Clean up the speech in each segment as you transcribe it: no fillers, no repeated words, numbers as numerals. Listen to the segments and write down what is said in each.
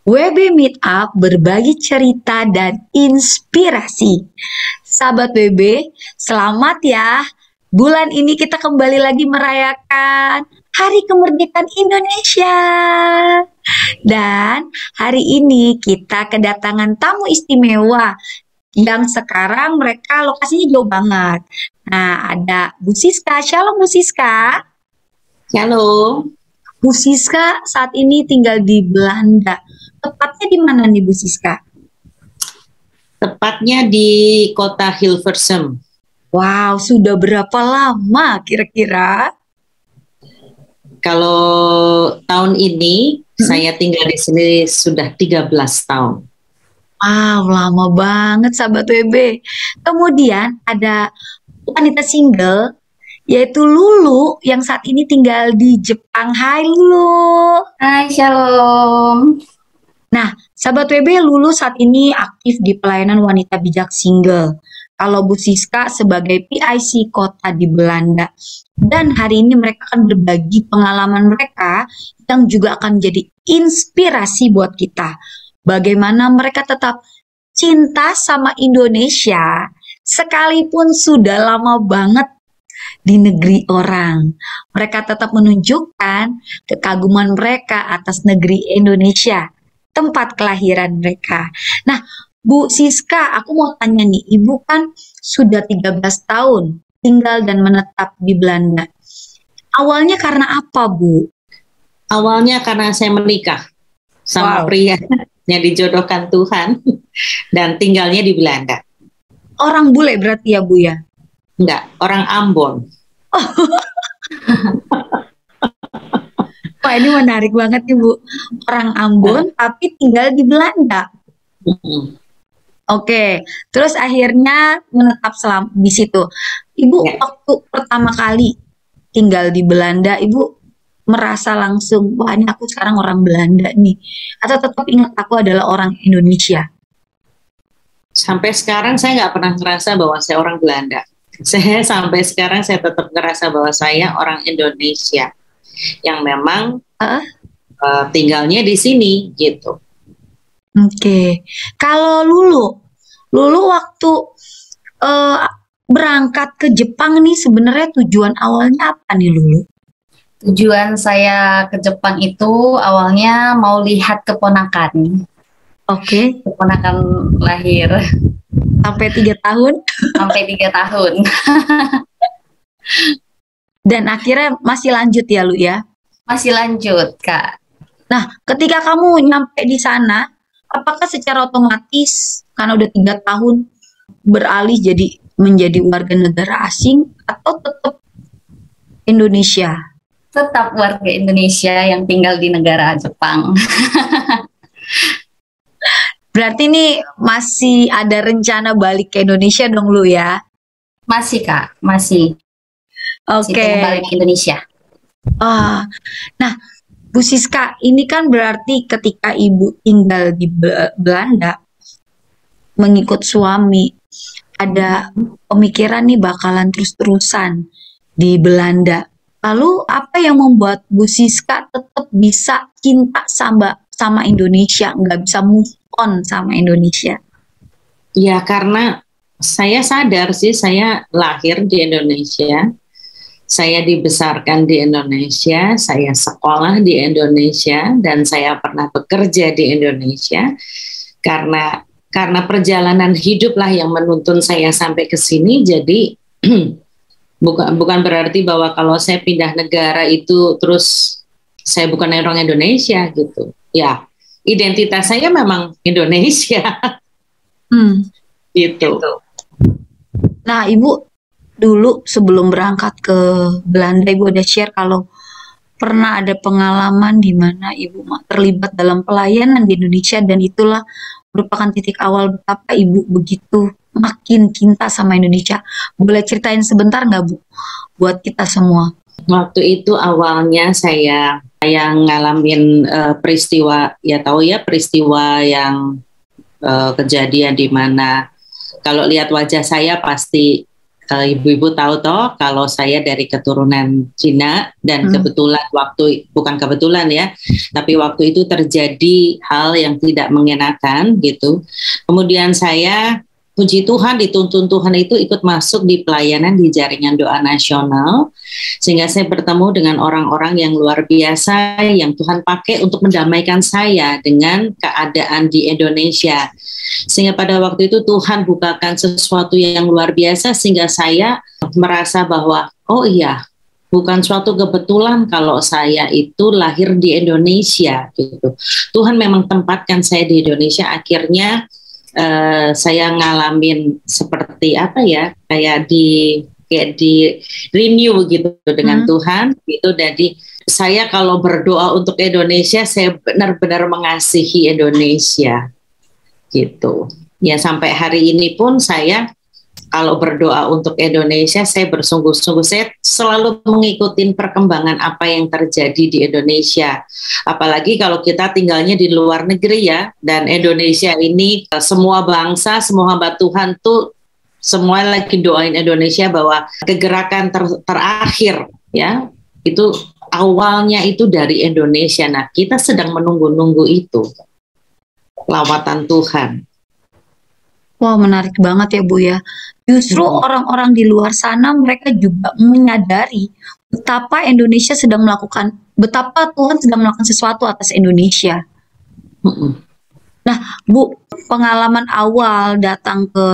WB Meetup berbagi cerita dan inspirasi. Sahabat WB, selamat ya. Bulan ini kita kembali lagi merayakan Hari Kemerdekaan Indonesia. Dan hari ini kita kedatangan tamu istimewa yang sekarang mereka lokasinya jauh banget. Nah, ada Bu Siska. Shalom Bu Siska. Halo. Bu Siska saat ini tinggal di Belanda. Tepatnya di mana nih Bu Siska? Tepatnya di kota Hilversum. Wow, sudah berapa lama kira-kira? Kalau tahun ini saya tinggal di sini sudah 13 tahun. Wow, lama banget sahabat WB. Kemudian ada wanita single yaitu Lulu yang saat ini tinggal di Jepang. Hai Lulu. Hai, shalom. Nah, sahabat WB, Lulu saat ini aktif di pelayanan wanita bijak single. Kalau Bu Siska sebagai PIC kota di Belanda. Dan hari ini mereka akan berbagi pengalaman mereka yang juga akan menjadi inspirasi buat kita. Bagaimana mereka tetap cinta sama Indonesia sekalipun sudah lama banget di negeri orang. Mereka tetap menunjukkan kekaguman mereka atas negeri Indonesia, tempat kelahiran mereka. Nah, Bu Siska, aku mau tanya nih, Ibu kan sudah 13 tahun tinggal dan menetap di Belanda. Awalnya karena apa, Bu? Awalnya karena saya menikah sama pria yang dijodohkan Tuhan dan tinggalnya di Belanda. Orang bule berarti ya, Bu ya? Enggak, orang Ambon. Wah, ini menarik banget nih, Bu. Orang Ambon tapi tinggal di Belanda. Oke, terus akhirnya menetap di situ. Ibu waktu pertama kali tinggal di Belanda, Ibu merasa langsung, wah ini aku sekarang orang Belanda nih. Atau tetap ingat aku adalah orang Indonesia? Sampai sekarang saya nggak pernah ngerasa bahwa saya orang Belanda. Sampai sekarang saya tetap ngerasa bahwa saya orang Indonesia yang memang tinggalnya di sini gitu. Oke. Kalau Lulu waktu berangkat ke Jepang nih sebenarnya tujuan awalnya apa nih Lulu? Tujuan saya ke Jepang itu awalnya mau lihat keponakan. Oke. Keponakan lahir. Sampai 3 tahun? Sampai 3 tahun. Dan akhirnya masih lanjut ya Lu ya? Masih lanjut, Kak. Nah, ketika kamu nyampe di sana, apakah secara otomatis karena udah 3 tahun beralih menjadi warga negara asing atau tetap Indonesia? Tetap warga Indonesia yang tinggal di negara Jepang. Berarti ini masih ada rencana balik ke Indonesia dong Lu ya? Masih Kak, masih. Oke. Balik ke Indonesia. Nah, Bu Siska, ini kan berarti ketika Ibu tinggal di Belanda, mengikut suami, ada pemikiran nih bakalan terus-terusan di Belanda. Lalu apa yang membuat Bu Siska tetap bisa cinta sama Indonesia, nggak bisa move on sama Indonesia? Ya karena saya sadar sih saya lahir di Indonesia. Saya dibesarkan di Indonesia, saya sekolah di Indonesia, dan saya pernah bekerja di Indonesia. Karena perjalanan hiduplah yang menuntun saya sampai ke sini. Jadi bukan berarti bahwa kalau saya pindah negara itu terus saya bukan orang Indonesia gitu. Ya, identitas saya memang Indonesia. Gitu. Nah, Ibu dulu sebelum berangkat ke Belanda, Ibu ada share kalau pernah ada pengalaman di mana Ibu terlibat dalam pelayanan di Indonesia dan itulah merupakan titik awal betapa Ibu begitu makin cinta sama Indonesia. Boleh ceritain sebentar nggak Bu buat kita semua? Waktu itu awalnya saya yang ngalamin peristiwa, ya tahu ya peristiwa yang kejadian di mana kalau lihat wajah saya pasti Ibu-ibu tahu toh kalau saya dari keturunan Cina dan kebetulan bukan kebetulan ya, tapi waktu itu terjadi hal yang tidak mengenakan gitu. Kemudian saya puji Tuhan, dituntun Tuhan itu ikut masuk di pelayanan di jaringan doa nasional, sehingga saya bertemu dengan orang-orang yang luar biasa yang Tuhan pakai untuk mendamaikan saya dengan keadaan di Indonesia. Sehingga pada waktu itu Tuhan bukakan sesuatu yang luar biasa sehingga saya merasa bahwa oh iya, bukan suatu kebetulan kalau saya itu lahir di Indonesia gitu. Tuhan memang tempatkan saya di Indonesia. Akhirnya saya ngalamin seperti apa ya, kayak di renew gitu dengan Tuhan gitu. Jadi saya kalau berdoa untuk Indonesia, saya benar-benar mengasihi Indonesia gitu ya. Sampai hari ini pun saya kalau berdoa untuk Indonesia, saya bersungguh-sungguh, saya selalu mengikuti perkembangan apa yang terjadi di Indonesia. Apalagi kalau kita tinggalnya di luar negeri ya, dan Indonesia ini semua bangsa, semua hamba Tuhan tuh semua lagi doain Indonesia bahwa kegerakan terakhir ya, itu awalnya itu dari Indonesia. Nah, kita sedang menunggu-nunggu itu, lawatan Tuhan. Wah, menarik banget ya Bu ya. Justru orang-orang di luar sana mereka juga menyadari betapa Tuhan sedang melakukan sesuatu atas Indonesia. Nah, Bu, pengalaman awal datang ke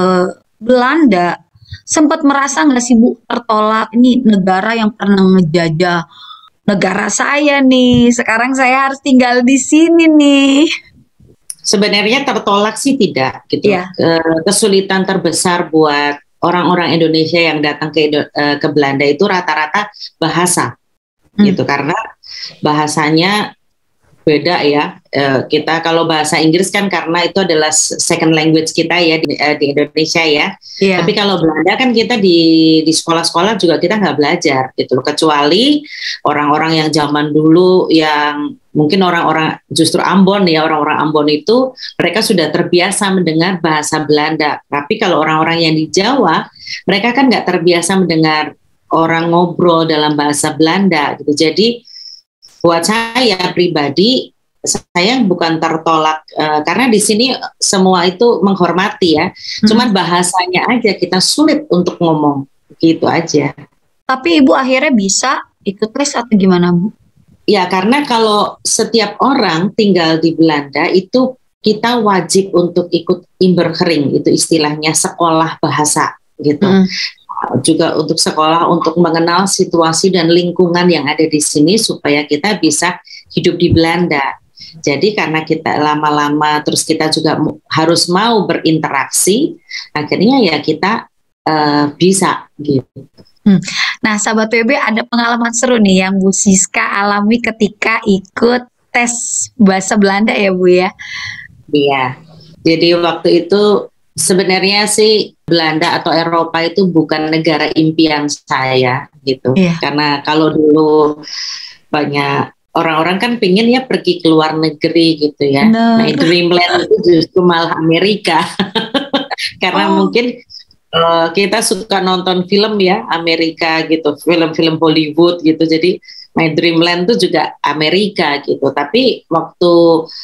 Belanda, sempat merasa nggak sih Bu tertolak, ini negara yang pernah ngejajah negara saya nih, sekarang saya harus tinggal di sini nih. Sebenarnya tertolak sih tidak gitu. Yeah. Kesulitan terbesar buat orang-orang Indonesia yang datang ke Belanda itu rata-rata bahasa gitu, karena bahasanya beda ya. Kita kalau bahasa Inggris kan karena itu adalah second language kita ya di Indonesia ya. Yeah. Tapi kalau Belanda kan kita di sekolah-sekolah juga kita nggak belajar gitu, kecuali orang-orang yang zaman dulu yang mungkin orang-orang justru Ambon ya, orang-orang Ambon itu mereka sudah terbiasa mendengar bahasa Belanda. Tapi kalau orang-orang yang di Jawa, mereka kan nggak terbiasa mendengar orang ngobrol dalam bahasa Belanda gitu. Jadi buat saya pribadi, saya bukan tertolak karena di sini semua itu menghormati ya. Cuman bahasanya aja kita sulit untuk ngomong, gitu aja. Tapi Ibu akhirnya bisa ikut les atau gimana Bu? Ya, karena kalau setiap orang tinggal di Belanda itu kita wajib untuk ikut Inburgering, itu istilahnya sekolah bahasa gitu. Juga untuk sekolah untuk mengenal situasi dan lingkungan yang ada di sini supaya kita bisa hidup di Belanda. Jadi karena kita lama-lama terus kita juga harus mau berinteraksi, akhirnya ya kita bisa gitu. Nah, sahabat WB, ada pengalaman seru nih yang Bu Siska alami ketika ikut tes bahasa Belanda ya Bu ya? Iya, jadi waktu itu sebenarnya sih Belanda atau Eropa itu bukan negara impian saya gitu. Yeah. Karena kalau dulu banyak orang-orang kan pingin ya pergi ke luar negeri gitu ya. Nah, dreamland itu justru malah Amerika. Karena mungkin kita suka nonton film ya Amerika gitu, film-film Hollywood gitu. Jadi my dreamland itu juga Amerika gitu. Tapi waktu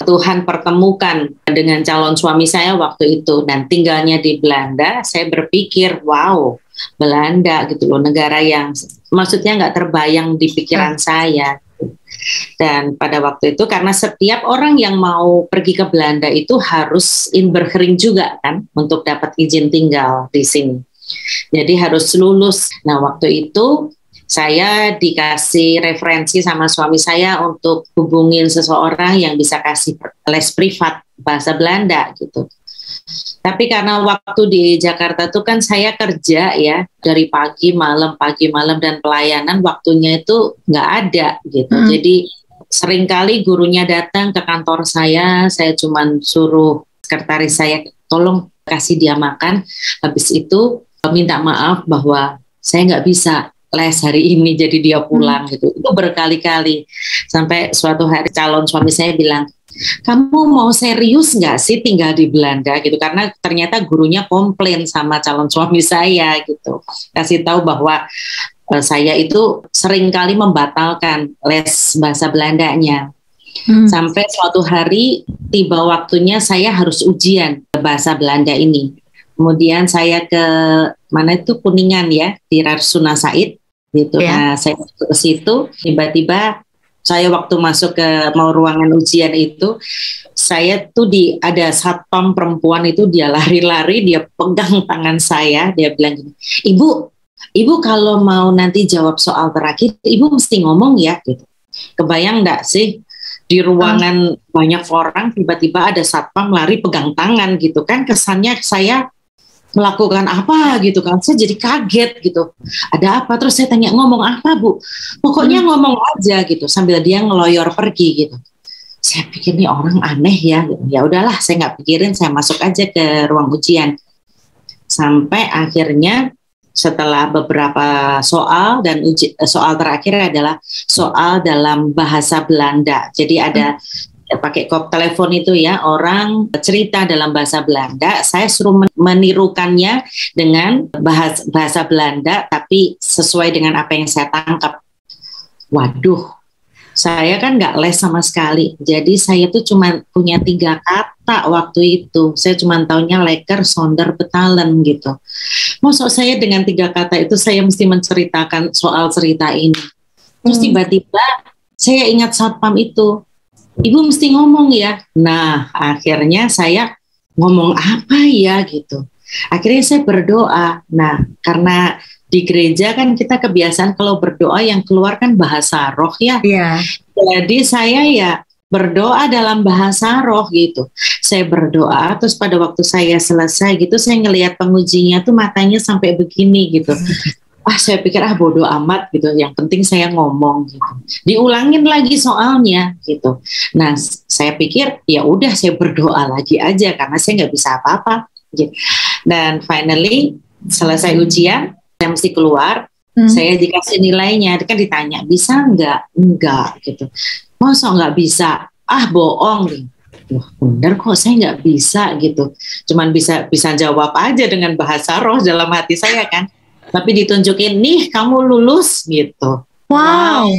Tuhan pertemukan dengan calon suami saya waktu itu dan tinggalnya di Belanda, saya berpikir wow, Belanda gitu loh, negara yang maksudnya nggak terbayang di pikiran saya. Dan pada waktu itu karena setiap orang yang mau pergi ke Belanda itu harus Inburgering juga kan untuk dapat izin tinggal di sini. Jadi harus lulus. Nah, waktu itu saya dikasih referensi sama suami saya untuk hubungin seseorang yang bisa kasih les privat bahasa Belanda gitu. Tapi karena waktu di Jakarta tuh kan saya kerja ya dari pagi malam dan pelayanan waktunya itu nggak ada gitu. Jadi seringkali gurunya datang ke kantor saya cuman suruh sekretaris saya tolong kasih dia makan. Habis itu minta maaf bahwa saya nggak bisa les hari ini, jadi dia pulang gitu. Itu berkali-kali sampai suatu hari calon suami saya bilang, kamu mau serius nggak sih tinggal di Belanda gitu? Karena ternyata gurunya komplain sama calon suami saya gitu, kasih tahu bahwa saya itu sering kali membatalkan les bahasa Belandanya. Sampai suatu hari tiba waktunya saya harus ujian bahasa Belanda ini. Kemudian saya ke mana itu Kuningan ya, di Rasuna Said gitu. Ya. Nah, saya ke situ, tiba-tiba saya waktu masuk ke mau ruangan ujian itu, saya tuh ada satpam perempuan itu, dia lari-lari, dia pegang tangan saya, dia bilang gini, Ibu kalau mau nanti jawab soal terakhir, Ibu mesti ngomong ya gitu. Kebayang nggak sih di ruangan banyak orang tiba-tiba ada satpam lari pegang tangan gitu kan, kesannya saya melakukan apa gitu kan, saya jadi kaget gitu, ada apa, terus saya tanya ngomong apa Bu, pokoknya ngomong aja gitu, sambil dia ngeloyor pergi gitu. Saya pikir nih orang aneh ya gitu. Ya udahlah, saya nggak pikirin, saya masuk aja ke ruang ujian. Sampai akhirnya setelah beberapa soal, dan soal terakhir adalah soal dalam bahasa Belanda, jadi ada pakai kop telepon itu ya, orang cerita dalam bahasa Belanda, saya suruh menirukannya dengan bahasa Belanda tapi sesuai dengan apa yang saya tangkap. Waduh, saya kan nggak les sama sekali, jadi saya tuh cuma punya 3 kata waktu itu, saya cuma taunya lekker, sonder, betalen gitu. Maksud saya dengan 3 kata itu saya mesti menceritakan soal cerita ini. Terus tiba-tiba saya ingat satpam itu, Ibu mesti ngomong ya. Nah, akhirnya saya ngomong apa ya gitu. Akhirnya saya berdoa. Nah, karena di gereja kan kita kebiasaan kalau berdoa yang keluar kan bahasa roh ya. Iya. Jadi saya ya berdoa dalam bahasa roh gitu. Saya berdoa, terus pada waktu saya selesai gitu, saya ngelihat pengujinya tuh matanya sampai begini gitu. Saya pikir bodo amat gitu, yang penting saya ngomong gitu. Diulangin lagi soalnya gitu. Nah, saya pikir ya udah saya berdoa lagi aja karena saya nggak bisa apa-apa gitu. Dan finally selesai ujian, saya mesti keluar, saya dikasih nilainya, kan ditanya bisa enggak gitu. Masa nggak bisa? Bohong nih. Wah, bener kok saya nggak bisa gitu. Cuman bisa jawab aja dengan bahasa roh dalam hati saya kan. Tapi ditunjukin, nih kamu lulus gitu. Wow.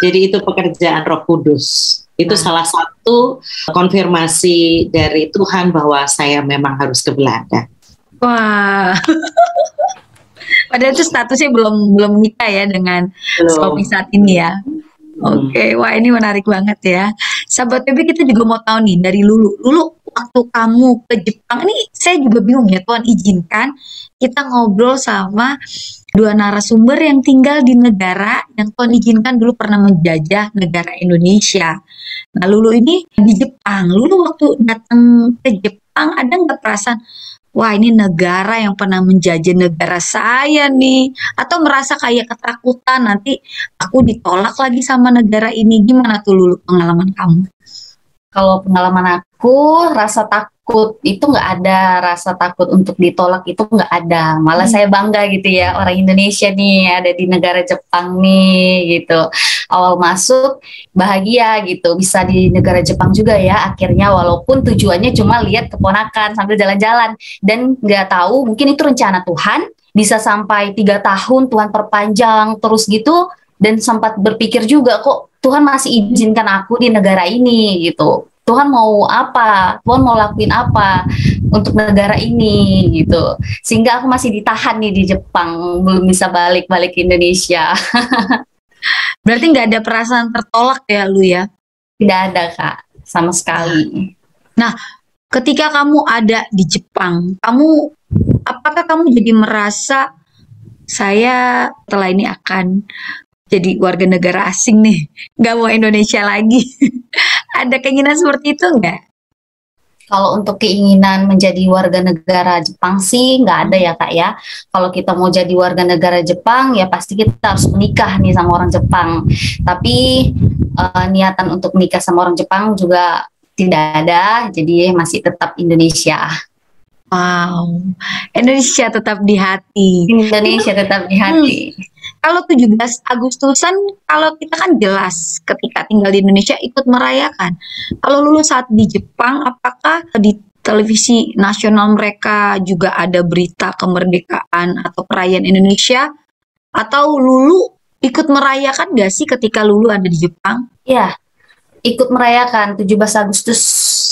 Jadi itu pekerjaan Roh Kudus. Itu salah satu konfirmasi dari Tuhan bahwa saya memang harus ke Belanda. Wah. Padahal itu statusnya belum nikah ya dengan suami saat ini ya. Oke, wah ini menarik banget ya. Sahabat PB, kita juga mau tahu nih dari Lulu. Lulu, waktu kamu ke Jepang, ini saya juga bingung ya, Tuhan izinkan kita ngobrol sama 2 narasumber yang tinggal di negara yang Tuhan izinkan dulu pernah menjajah negara Indonesia. Nah, Lulu ini di Jepang. Lulu waktu datang ke Jepang ada nggak perasaan, wah ini negara yang pernah menjajah negara saya nih, atau merasa kayak ketakutan nanti aku ditolak lagi sama negara ini? Gimana tuh Lulu pengalaman kamu? Kalau pengalaman aku, rasa takut itu nggak ada, rasa takut untuk ditolak itu nggak ada. Malah saya bangga gitu ya, orang Indonesia nih ada di negara Jepang nih gitu. Awal masuk bahagia gitu, bisa di negara Jepang juga ya akhirnya, walaupun tujuannya cuma lihat keponakan sambil jalan-jalan, dan nggak tahu mungkin itu rencana Tuhan bisa sampai 3 tahun Tuhan perpanjang terus gitu, dan sempat berpikir juga kok Tuhan masih izinkan aku di negara ini gitu. Tuhan mau apa? Tuhan mau lakuin apa untuk negara ini gitu. Sehingga aku masih ditahan nih di Jepang, belum bisa balik-balik ke Indonesia. Berarti nggak ada perasaan tertolak ya Lu ya? Tidak ada Kak, sama sekali. Nah, ketika kamu ada di Jepang, apakah kamu jadi merasa saya setelah ini akan jadi warga negara asing nih, nggak mau Indonesia lagi? Ada keinginan seperti itu nggak? Kalau untuk keinginan menjadi warga negara Jepang sih nggak ada ya Kak ya. Kalau kita mau jadi warga negara Jepang ya pasti kita harus menikah nih sama orang Jepang. Tapi niatan untuk menikah sama orang Jepang juga tidak ada, jadi masih tetap Indonesia. Wow, Indonesia tetap di hati. Indonesia tetap di hati. Kalau 17 Agustusan, kalau kita kan jelas ketika tinggal di Indonesia ikut merayakan. Kalau Lulu saat di Jepang, apakah di televisi nasional mereka juga ada berita kemerdekaan atau perayaan Indonesia? Atau Lulu ikut merayakan gak sih ketika Lulu ada di Jepang? Ya, ikut merayakan 17 Agustus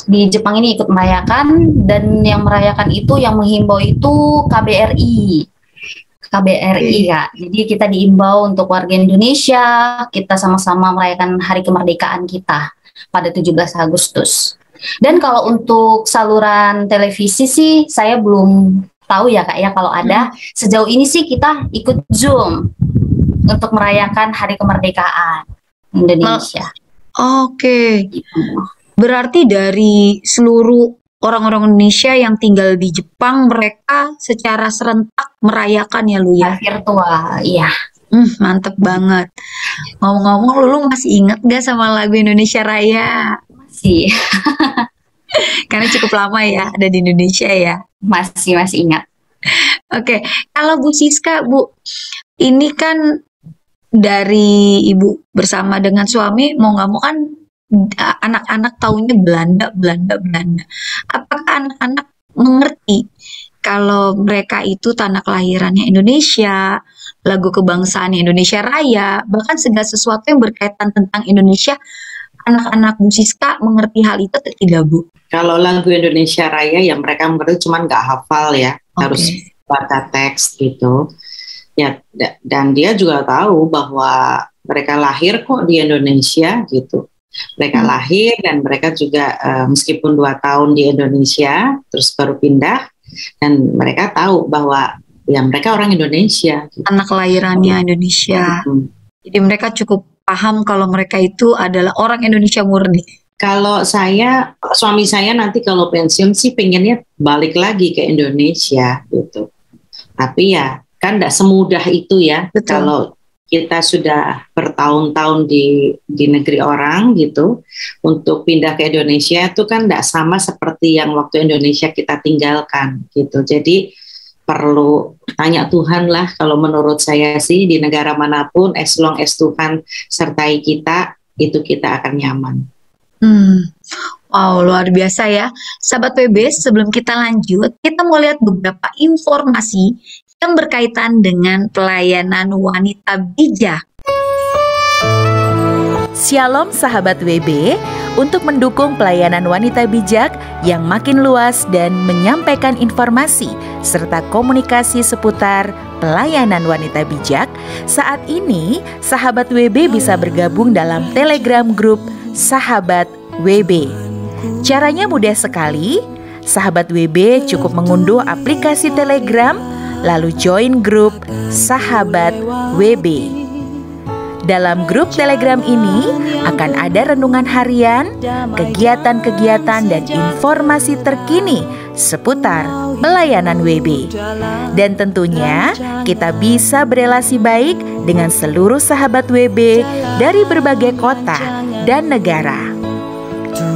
di Jepang ini ikut merayakan, dan yang merayakan itu, yang menghimbau itu KBRI. Ya. Jadi kita diimbau untuk warga Indonesia, kita sama-sama merayakan hari kemerdekaan kita pada 17 Agustus. Dan kalau untuk saluran televisi sih saya belum tahu ya Kak ya, kalau ada. Sejauh ini sih kita ikut Zoom untuk merayakan hari kemerdekaan Indonesia. Oke. Berarti dari seluruh orang-orang Indonesia yang tinggal di Jepang, mereka secara serentak merayakan ya Lu ya? Virtual, iya. Mantep banget. Ngomong-ngomong, Lulu masih inget gak sama lagu Indonesia Raya? Masih. Karena cukup lama ya ada di Indonesia ya? Masih ingat. Oke, kalau Bu Siska, Bu, ini kan dari Ibu bersama dengan suami, mau nggak mau kan anak-anak taunya Belanda. Apakah anak-anak mengerti kalau mereka itu tanah kelahirannya Indonesia, lagu kebangsaan Indonesia Raya, bahkan segala sesuatu yang berkaitan tentang Indonesia, anak-anak Bu Siska mengerti hal itu atau tidak, Bu? Kalau lagu Indonesia Raya ya mereka mengerti, cuman nggak hafal ya, harus baca teks gitu. Ya, dan dia juga tahu bahwa mereka lahir kok di Indonesia gitu. Mereka lahir dan mereka juga meskipun 2 tahun di Indonesia terus baru pindah, dan mereka tahu bahwa ya mereka orang Indonesia gitu. Anak kelahirannya Indonesia. Jadi mereka cukup paham kalau mereka itu adalah orang Indonesia murni. Kalau suami saya nanti kalau pensiun sih pengennya balik lagi ke Indonesia gitu. Tapi ya kan tidak semudah itu ya. Betul. Kalau kita sudah bertahun-tahun di negeri orang gitu, untuk pindah ke Indonesia itu kan tidak sama seperti yang waktu Indonesia kita tinggalkan gitu. Jadi perlu tanya Tuhan lah, kalau menurut saya sih di negara manapun, as long as Tuhan sertai kita, itu kita akan nyaman. Wow, luar biasa ya. Sahabat PB, sebelum kita lanjut, kita mau lihat beberapa informasi yang berkaitan dengan pelayanan wanita bijak. Shalom sahabat WB, untuk mendukung pelayanan wanita bijak yang makin luas dan menyampaikan informasi serta komunikasi seputar pelayanan wanita bijak, saat ini sahabat WB bisa bergabung dalam Telegram grup Sahabat WB. Caranya mudah sekali. Sahabat WB cukup mengunduh aplikasi Telegram, lalu join grup Sahabat WB. Dalam grup Telegram ini akan ada renungan harian, kegiatan-kegiatan dan informasi terkini seputar pelayanan WB. Dan tentunya kita bisa berelasi baik dengan seluruh sahabat WB dari berbagai kota dan negara.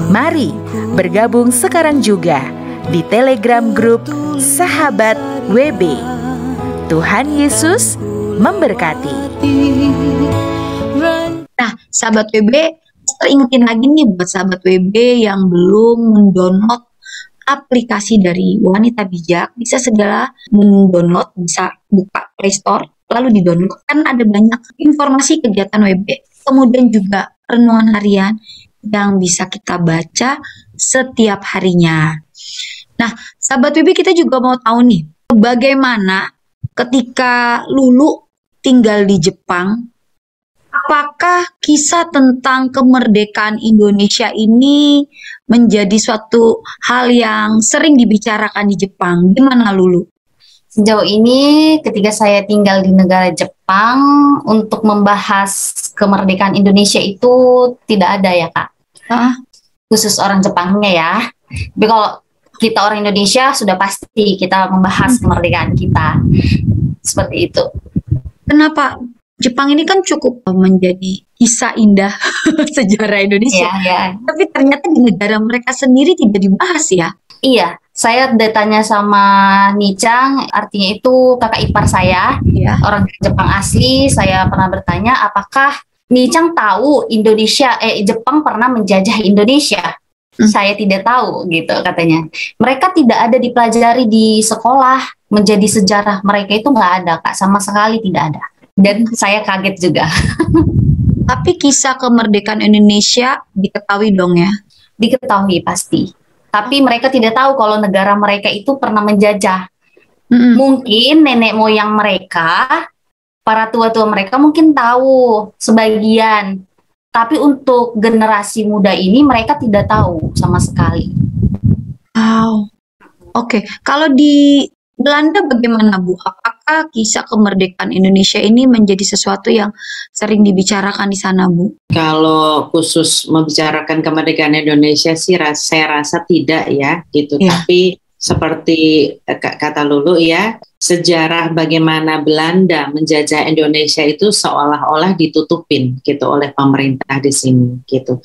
Mari bergabung sekarang juga di Telegram grup Sahabat WB. Tuhan Yesus memberkati. Nah, sahabat WB, teringetin lagi nih buat sahabat WB yang belum mendownload aplikasi dari Wanita Bijak, bisa segera mendownload, bisa buka Play Store, lalu didownload. Kan ada banyak informasi kegiatan WB, kemudian juga renungan harian yang bisa kita baca setiap harinya. Nah, sahabat WB, kita juga mau tahu nih, bagaimana ketika Lulu tinggal di Jepang, apakah kisah tentang kemerdekaan Indonesia ini menjadi suatu hal yang sering dibicarakan di Jepang? Gimana Lulu? Sejauh ini ketika saya tinggal di negara Jepang, untuk membahas kemerdekaan Indonesia itu tidak ada ya Kak. Khusus orang Jepangnya ya. Tapi kalau kita orang Indonesia sudah pasti kita membahas kemerdekaan kita. Seperti itu. Kenapa? Jepang ini kan cukup menjadi kisah indah sejarah Indonesia. Iya. Tapi ternyata di negara mereka sendiri tidak dibahas ya. Iya, Saya udah tanya sama Nicang, artinya itu kakak ipar saya, Ya. orang Jepang asli. Saya pernah bertanya, apakah Nicang tahu Jepang pernah menjajah Indonesia? Saya tidak tahu, gitu katanya. Mereka tidak ada dipelajari di sekolah, menjadi sejarah mereka itu nggak ada, Kak, sama sekali tidak ada. Dan saya kaget juga. Tapi kisah kemerdekaan Indonesia diketahui dong ya? Diketahui pasti. Tapi mereka tidak tahu kalau negara mereka itu pernah menjajah. Mungkin nenek moyang mereka, para tua-tua mereka mungkin tahu sebagian. Tapi untuk generasi muda ini mereka tidak tahu sama sekali. Wow. Oke. Kalau di Belanda bagaimana, Bu? Apakah kisah kemerdekaan Indonesia ini menjadi sesuatu yang sering dibicarakan di sana, Bu? Kalau khusus membicarakan kemerdekaan Indonesia sih saya rasa tidak ya gitu. Ya. Tapi seperti kata Lulu ya, sejarah bagaimana Belanda menjajah Indonesia itu seolah-olah ditutupin gitu oleh pemerintah di sini gitu.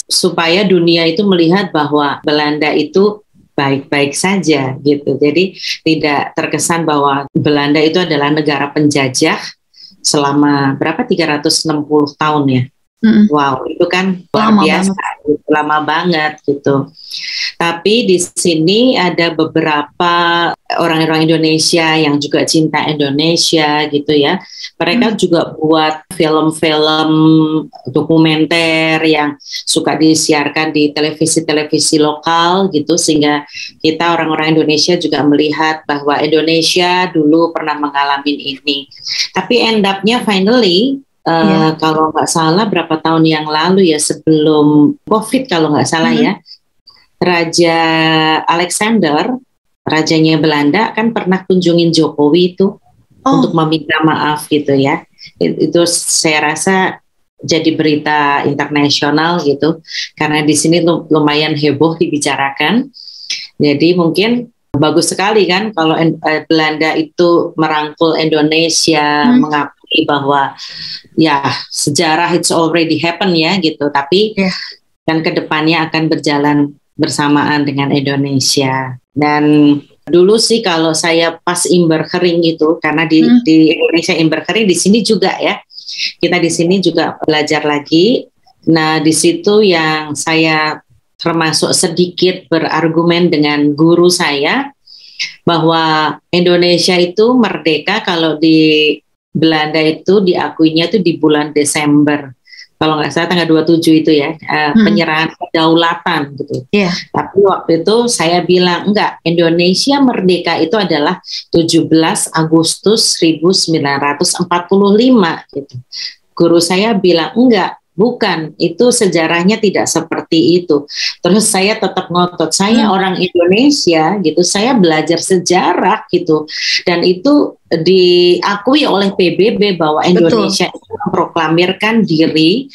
Supaya dunia itu melihat bahwa Belanda itu baik-baik saja gitu. Jadi tidak terkesan bahwa Belanda itu adalah negara penjajah selama berapa 360 tahun ya. Wow, itu kan luar biasa, lama banget gitu. Tapi di sini ada beberapa orang-orang Indonesia yang juga cinta Indonesia gitu ya. Mereka juga buat film-film dokumenter yang suka disiarkan di televisi-televisi lokal gitu, sehingga kita orang-orang Indonesia juga melihat bahwa Indonesia dulu pernah mengalami ini. Tapi end up-nya finally kalau nggak salah berapa tahun yang lalu ya, sebelum COVID kalau nggak salah ya, Raja Alexander, rajanya Belanda kan pernah kunjungin Jokowi itu untuk meminta maaf gitu ya. Itu saya rasa jadi berita internasional gitu, karena di sini lumayan heboh dibicarakan. Jadi mungkin bagus sekali kan kalau Belanda itu merangkul Indonesia, mengakui bahwa ya sejarah it's already happen ya gitu, tapi dan kedepannya akan berjalan bersamaan dengan Indonesia. Dan dulu sih kalau saya pas Imber Kering gitu, karena di Indonesia Imber Kering, di sini juga ya, kita di sini juga belajar lagi. Nah di situ yang saya termasuk sedikit berargumen dengan guru saya bahwa Indonesia itu merdeka kalau di Belanda itu diakuinya itu di bulan Desember, kalau nggak salah tanggal 27 itu ya, penyerahan kedaulatan gitu. Tapi waktu itu saya bilang enggak, Indonesia merdeka itu adalah 17 Agustus 1945 gitu. Guru saya bilang enggak, bukan, itu sejarahnya tidak seperti itu. Terus saya tetap ngotot, saya orang Indonesia gitu, saya belajar sejarah gitu, dan itu diakui oleh PBB bahwa Indonesia itu memproklamirkan diri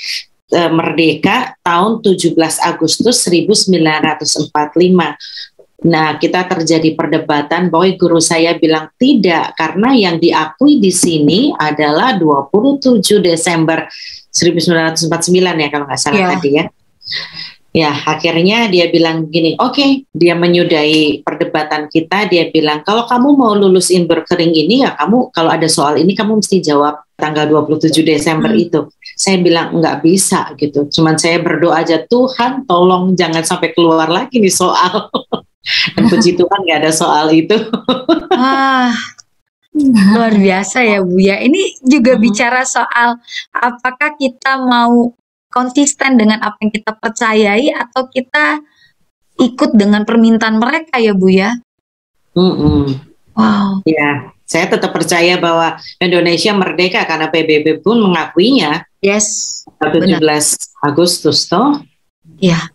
merdeka tahun 17 Agustus 1945. Nah, kita terjadi perdebatan bahwa guru saya bilang tidak, karena yang diakui di sini adalah 27 Desember 1949 ya kalau nggak salah tadi ya. Ya, akhirnya dia bilang gini, oke, dia menyudahi perdebatan kita, dia bilang kalau kamu mau lulus Imber Kering ini ya kamu, kalau ada soal ini kamu mesti jawab tanggal 27 Desember itu. Saya bilang nggak bisa gitu, cuman saya berdoa aja, Tuhan tolong jangan sampai keluar lagi nih soal. Dan puji Tuhan nggak ada soal itu. Luar biasa ya Bu ya. Ini juga bicara soal apakah kita mau konsisten dengan apa yang kita percayai atau kita ikut dengan permintaan mereka ya Bu ya. Wow. Ya, saya tetap percaya bahwa Indonesia merdeka karena PBB pun mengakuinya. Yes. 17 Agustus toh. Ya.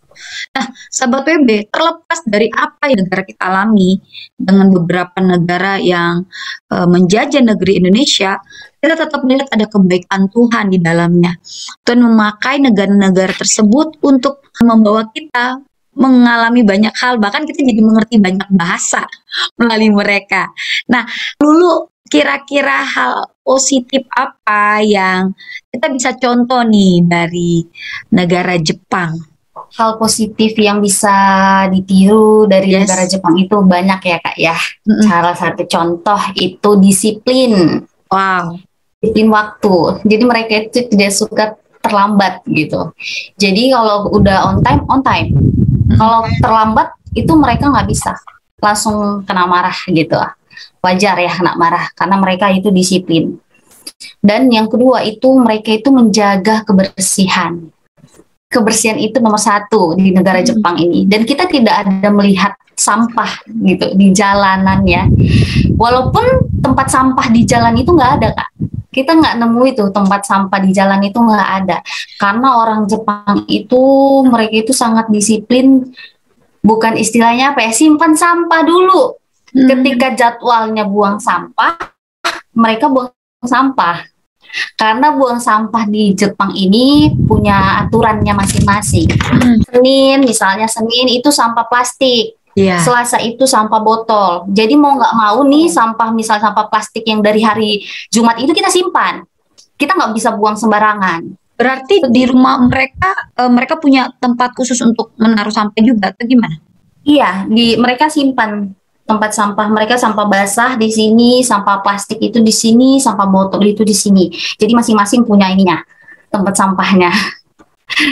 Nah, sahabat WB, terlepas dari apa yang negara kita alami dengan beberapa negara yang menjajah negeri Indonesia, kita tetap melihat ada kebaikan Tuhan di dalamnya. Tuhan memakai negara-negara tersebut untuk membawa kita mengalami banyak hal, bahkan kita jadi mengerti banyak bahasa melalui mereka. Nah, Lulu, kira-kira hal positif apa yang kita bisa contoh nih dari negara Jepang? hal positif yang bisa ditiru dari Yes. negara Jepang itu banyak ya Kak ya. Mm-mm. Salah satu contoh itu disiplin, Wow. disiplin waktu. Jadi mereka itu tidak suka terlambat gitu. Jadi kalau udah on time. Kalau terlambat itu mereka nggak bisa, langsung kena marah gitu. Wajar ya kena marah karena mereka itu disiplin. Dan yang kedua itu mereka itu menjaga kebersihan. Kebersihan itu nomor satu di negara Jepang ini. Dan kita tidak ada melihat sampah gitu di jalanan ya. Walaupun tempat sampah di jalan itu nggak ada Kak. Kita nggak nemu itu tempat sampah di jalan itu nggak ada. Karena orang Jepang itu mereka itu sangat disiplin. Bukan istilahnya apa ya, simpan sampah dulu. Ketika jadwalnya buang sampah, mereka buang sampah. Karena buang sampah di Jepang ini punya aturannya masing-masing. Senin itu sampah plastik. Iya. Selasa itu sampah botol. Jadi mau nggak mau nih misal sampah plastik yang dari hari Jumat itu kita simpan. Kita nggak bisa buang sembarangan. Berarti di rumah mereka punya tempat khusus untuk menaruh sampah juga atau gimana? Iya, mereka simpan tempat sampah mereka, sampah basah di sini, sampah plastik itu di sini, sampah botol itu di sini. Jadi masing-masing punya ininya, tempat sampahnya.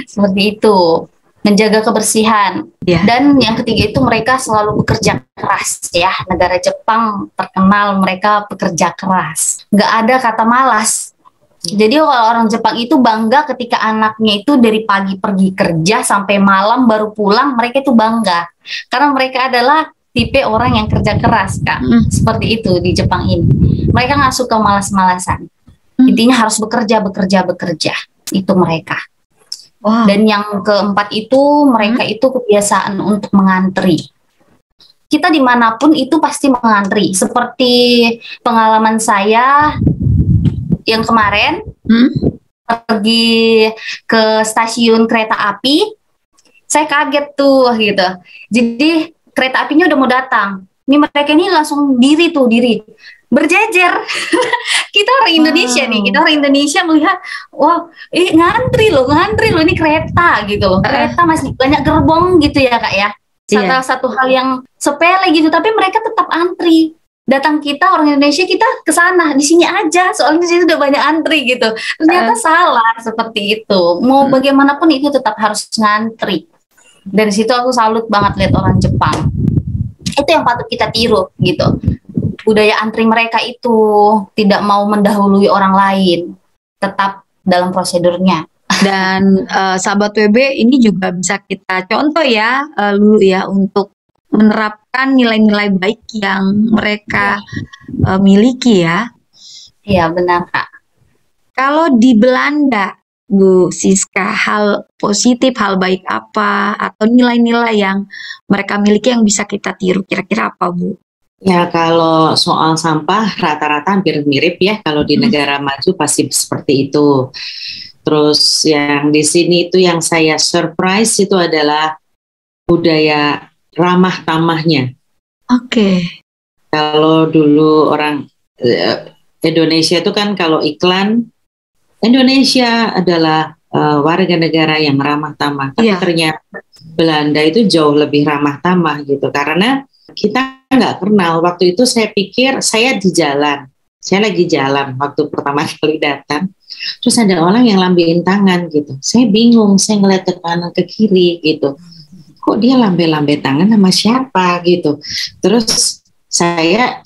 Seperti itu, menjaga kebersihan. Yeah. Dan yang ketiga itu mereka selalu bekerja keras ya. Negara Jepang terkenal mereka bekerja keras. Nggak ada kata malas. Jadi kalau orang Jepang itu bangga ketika anaknya itu dari pagi pergi kerja sampai malam baru pulang, mereka itu bangga. Karena mereka adalah tipe orang yang kerja keras, Kak. Seperti itu di Jepang ini. Mereka nggak suka malas-malasan. Intinya harus bekerja. Itu mereka. Wow. Dan yang keempat itu, mereka itu kebiasaan untuk mengantri. Kita dimanapun itu pasti mengantri. Seperti pengalaman saya yang kemarin, pergi ke stasiun kereta api, saya kaget tuh gitu. Jadi kereta apinya udah mau datang. Ini mereka ini langsung diri berjejer. Kita orang Indonesia nih, kita orang Indonesia melihat, wah, ngantri loh ini kereta gitu loh. Kereta masih banyak gerbong gitu ya Kak ya. Satu hal yang sepele gitu, tapi mereka tetap antri. Datang kita orang Indonesia, kita ke sana, di sini aja, soalnya di sini udah banyak antri gitu. Ternyata salah seperti itu. Mau bagaimanapun itu tetap harus ngantri. Dari situ aku salut banget lihat orang Jepang. Itu yang patut kita tiru gitu. Budaya antri mereka itu tidak mau mendahului orang lain, tetap dalam prosedurnya. Dan sahabat WB ini juga bisa kita contoh ya, Lulu ya, untuk menerapkan nilai-nilai baik yang mereka miliki ya. Iya benar Kak. Kalau di Belanda, Bu Siska, hal positif, hal baik apa, atau nilai-nilai yang mereka miliki yang bisa kita tiru, kira-kira apa Bu? Ya kalau soal sampah rata-rata hampir mirip ya, kalau di negara maju pasti seperti itu. Terus yang di sini itu yang saya surprise itu adalah budaya ramah tamahnya. Oke. Kalau dulu orang Indonesia itu kan kalau iklan, Indonesia adalah warga negara yang ramah tamah. Tapi ternyata Belanda itu jauh lebih ramah tamah gitu. Karena kita nggak kenal. Waktu itu saya pikir saya lagi jalan waktu pertama kali datang. Terus ada orang yang lambein tangan gitu. Saya bingung, saya ngeliat ke kanan ke kiri gitu. Kok dia lambe-lambe tangan sama siapa gitu. Terus saya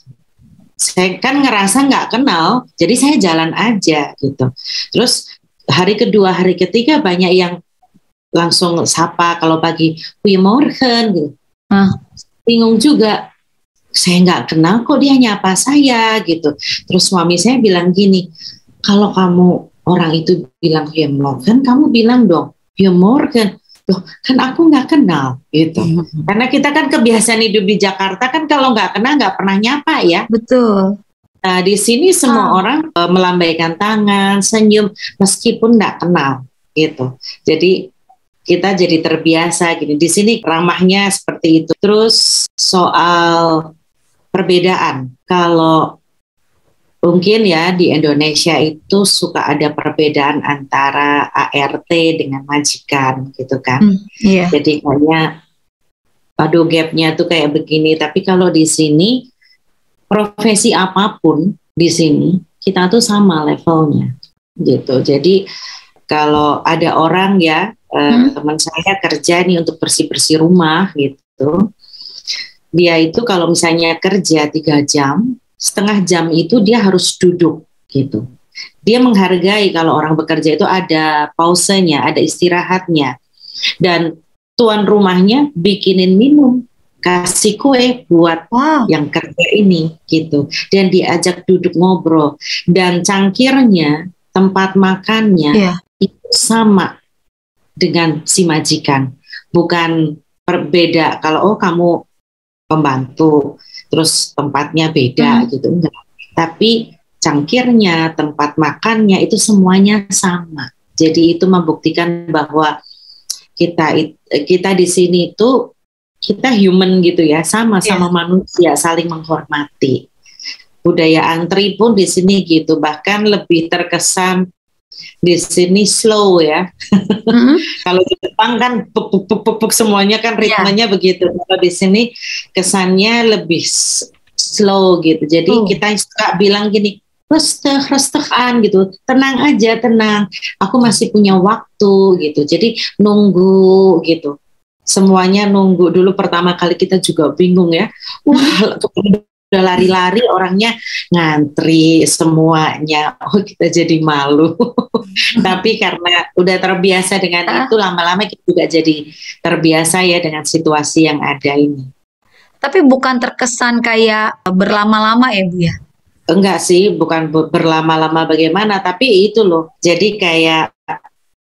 kan ngerasa nggak kenal, jadi saya jalan aja gitu. Terus hari kedua, hari ketiga banyak yang langsung sapa kalau pagi, Goedemorgen gitu. Bingung juga, saya nggak kenal kok dia nyapa saya gitu. Terus suami saya bilang gini, kalau kamu orang itu bilang Goedemorgen, kamu bilang dong Goedemorgen. Loh, kan aku nggak kenal gitu. Karena kita kan kebiasaan hidup di Jakarta kan kalau nggak kenal nggak pernah nyapa ya. Betul. Nah di sini semua orang melambaikan tangan, senyum meskipun nggak kenal gitu. Jadi kita jadi terbiasa gini. Di sini ramahnya seperti itu. Terus soal perbedaan, kalau Mungkin ya di Indonesia itu suka ada perbedaan antara ART dengan majikan gitu kan. Iya. Jadi kayaknya aduh gapnya tuh kayak begini. Tapi kalau di sini profesi apapun di sini kita tuh sama levelnya gitu. Jadi kalau ada orang ya teman saya kerja nih untuk bersih-bersih rumah gitu. Dia itu kalau misalnya kerja 3 jam, setengah jam itu dia harus duduk gitu. Dia menghargai kalau orang bekerja itu ada pausenya, ada istirahatnya. Dan tuan rumahnya bikinin minum, kasih kue buat yang kerja ini gitu. Dan diajak duduk ngobrol. Dan cangkirnya, tempat makannya itu sama dengan si majikan. Bukan berbeda kalau kamu pembantu terus tempatnya beda gitu, enggak. Tapi cangkirnya, tempat makannya itu semuanya sama. Jadi itu membuktikan bahwa kita di sini itu kita human gitu ya, sama-sama manusia, saling menghormati. Budaya antri pun di sini gitu, bahkan lebih terkesan di sini slow ya. Kalau di Jepang kan pupuk semuanya kan ritmenya begitu. Kalau di sini kesannya lebih slow gitu. Jadi kita suka bilang gini, restehan gitu, tenang aja, tenang. Aku masih punya waktu gitu. Jadi nunggu gitu. Semuanya nunggu. Dulu pertama kali kita juga bingung ya. Wah, udah lari-lari orangnya ngantri semuanya. Oh, kita jadi malu. Tapi karena udah terbiasa dengan itu, lama-lama kita juga jadi terbiasa ya dengan situasi yang ada ini. Tapi bukan terkesan kayak berlama-lama ya Bu ya? Enggak sih, bukan berlama-lama bagaimana, tapi itu loh. Jadi kayak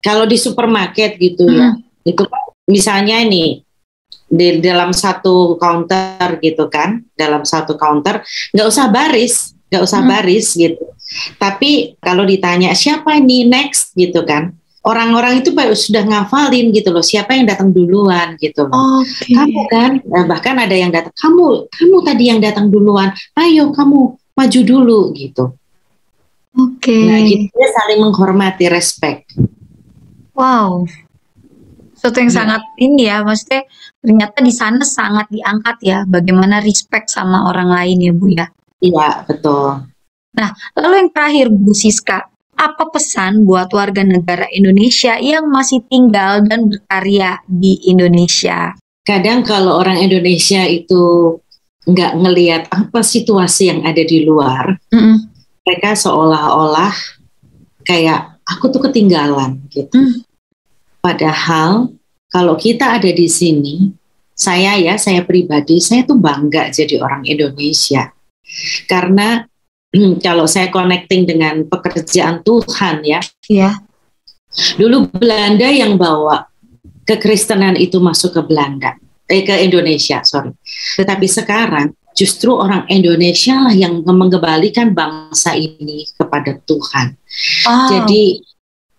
kalau di supermarket gitu ya, itu misalnya ini di dalam satu counter gitu kan, dalam satu counter nggak usah baris gitu. Tapi kalau ditanya siapa ini next gitu kan, orang-orang itu sudah ngafalin gitu loh, siapa yang datang duluan gitu loh. Kamu kan, bahkan ada yang datang, kamu tadi yang datang duluan, ayo kamu maju dulu gitu. Nah gitu, saling menghormati, respect. Wow. Sesuatu yang sangat ini ya, maksudnya ternyata di sana sangat diangkat ya, bagaimana respect sama orang lain ya Bu ya. Iya, betul. Nah, lalu yang terakhir Bu Siska, apa pesan buat warga negara Indonesia yang masih tinggal dan berkarya di Indonesia? Kadang kalau orang Indonesia itu nggak ngelihat apa situasi yang ada di luar, mereka seolah-olah kayak aku tuh ketinggalan gitu. Padahal kalau kita ada di sini, saya pribadi, saya tuh bangga jadi orang Indonesia. Karena kalau saya connecting dengan pekerjaan Tuhan ya. Dulu Belanda yang bawa kekristenan itu masuk ke ke Indonesia, sorry. Tetapi sekarang justru orang Indonesia lah yang mengembalikan bangsa ini kepada Tuhan. Jadi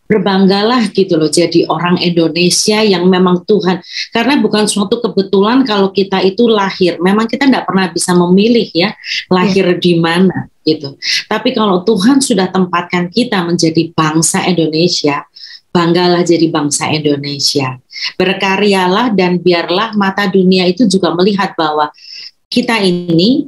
berbanggalah gitu loh jadi orang Indonesia yang memang Tuhan, karena bukan suatu kebetulan kalau kita itu lahir, memang kita tidak pernah bisa memilih ya lahir di mana gitu, tapi kalau Tuhan sudah tempatkan kita menjadi bangsa Indonesia, banggalah jadi bangsa Indonesia, berkaryalah dan biarlah mata dunia itu juga melihat bahwa kita ini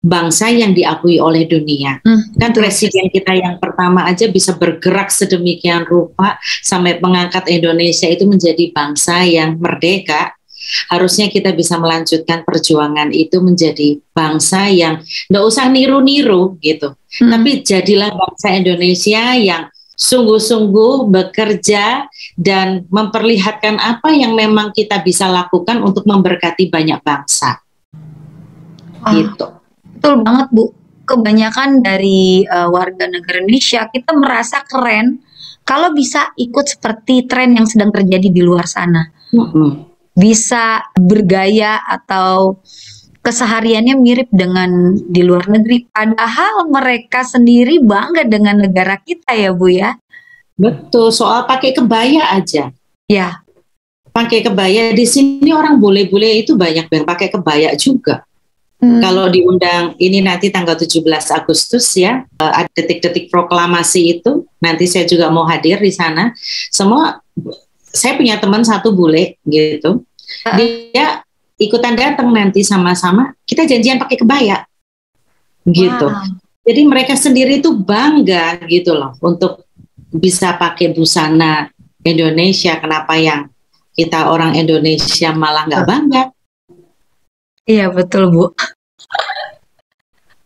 bangsa yang diakui oleh dunia. Kan presiden kita yang pertama aja bisa bergerak sedemikian rupa sampai mengangkat Indonesia itu menjadi bangsa yang merdeka. Harusnya kita bisa melanjutkan perjuangan itu menjadi bangsa yang nggak usah niru-niru gitu. Tapi jadilah bangsa Indonesia yang sungguh-sungguh bekerja dan memperlihatkan apa yang memang kita bisa lakukan untuk memberkati banyak bangsa. Gitu. Betul banget Bu, kebanyakan dari warga negara Indonesia kita merasa keren kalau bisa ikut seperti tren yang sedang terjadi di luar sana. Bisa bergaya atau kesehariannya mirip dengan di luar negeri, padahal mereka sendiri bangga dengan negara kita ya Bu ya. Betul, soal pakai kebaya aja. Ya. Pakai kebaya di sini orang bule-bule itu banyak yang pakai kebaya juga. Kalau diundang ini nanti tanggal 17 Agustus ya, ada detik-detik proklamasi itu, nanti saya juga mau hadir di sana. Semua, saya punya teman satu bule gitu, dia ikutan datang nanti sama-sama, kita janjian pakai kebaya gitu. Wow. Jadi mereka sendiri tuh bangga gitu loh untuk bisa pakai busana Indonesia. Kenapa yang kita orang Indonesia malah nggak bangga? Iya betul Bu.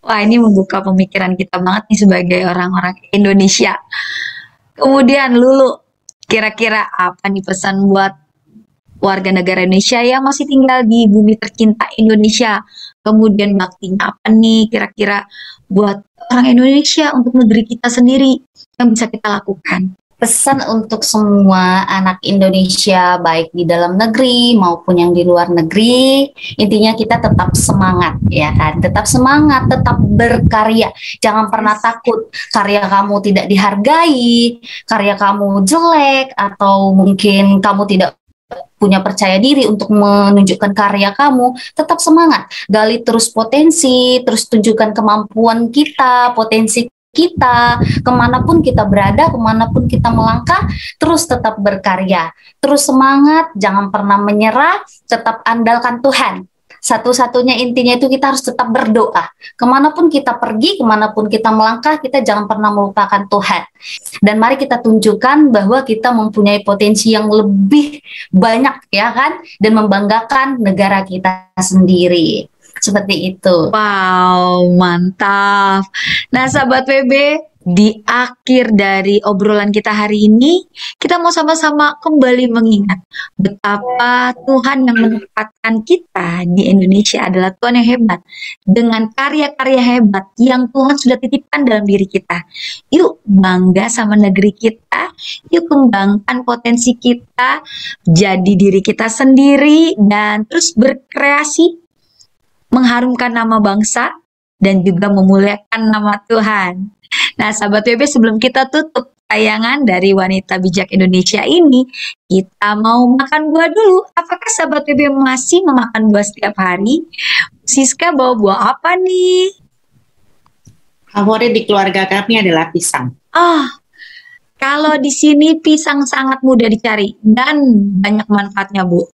Wah ini membuka pemikiran kita banget nih sebagai orang-orang Indonesia. Kemudian Lulu, kira-kira apa nih pesan buat warga negara Indonesia yang masih tinggal di bumi tercinta Indonesia? Kemudian baktinya apa nih kira-kira buat orang Indonesia untuk negeri kita sendiri yang bisa kita lakukan? Pesan untuk semua anak Indonesia, baik di dalam negeri maupun yang di luar negeri, intinya kita tetap semangat, ya kan? Tetap semangat, tetap berkarya. Jangan pernah takut karya kamu tidak dihargai, karya kamu jelek, atau mungkin kamu tidak punya percaya diri untuk menunjukkan karya kamu. Tetap semangat, gali terus potensi, terus tunjukkan kemampuan kita, potensi kita, kemanapun kita berada, kemanapun kita melangkah, terus tetap berkarya, terus semangat, jangan pernah menyerah, tetap andalkan Tuhan. Satu-satunya intinya itu kita harus tetap berdoa. Kemanapun kita pergi, kemanapun kita melangkah, kita jangan pernah melupakan Tuhan. Dan mari kita tunjukkan bahwa kita mempunyai potensi yang lebih banyak, ya kan? Dan membanggakan negara kita sendiri. Seperti itu. Wow, mantap. Nah, sahabat WB, di akhir dari obrolan kita hari ini, kita mau sama-sama kembali mengingat betapa Tuhan yang menempatkan kita di Indonesia adalah Tuhan yang hebat, dengan karya-karya hebat yang Tuhan sudah titipkan dalam diri kita. Yuk bangga sama negeri kita, yuk kembangkan potensi kita, jadi diri kita sendiri, dan terus berkreasi, mengharumkan nama bangsa, dan juga memuliakan nama Tuhan. Nah, sahabat WB, sebelum kita tutup tayangan dari Wanita Bijak Indonesia ini, kita mau makan buah dulu. Apakah sahabat WB masih memakan buah setiap hari? Siska bawa buah apa nih? Favorit di keluarga kami adalah pisang. Oh, kalau di sini pisang sangat mudah dicari dan banyak manfaatnya, Bu.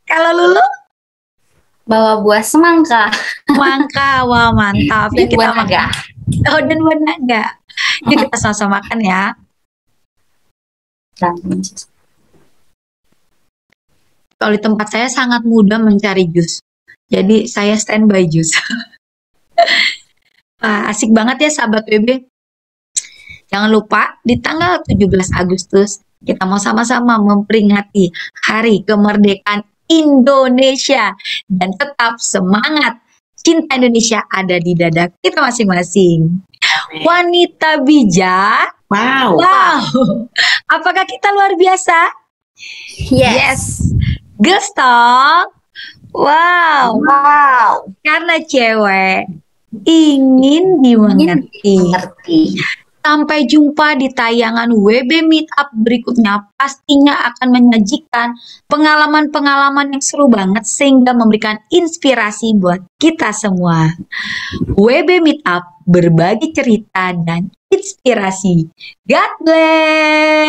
Kalau Lulu? Bawa buah semangka. Semangka, wah mantap. Dan Yuk kita buah makan. naga. Oh, dan buah naga. Yuk kita sama-sama makan ya. Kalau di tempat saya sangat mudah mencari jus. Jadi saya standby jus. Asik banget ya sahabat WB. Jangan lupa di tanggal 17 Agustus kita mau sama-sama memperingati Hari Kemerdekaan Indonesia, dan tetap semangat. Cinta Indonesia ada di dada kita masing-masing. Wanita bijak. Wow. Wow. Apakah kita luar biasa? Yes. Girls Talk. Wow. Wow. Karena cewek ingin dimengerti. Sampai jumpa di tayangan WB Meetup berikutnya, pastinya akan menyajikan pengalaman-pengalaman yang seru banget sehingga memberikan inspirasi buat kita semua. WB Meetup, berbagi cerita dan inspirasi. God bless.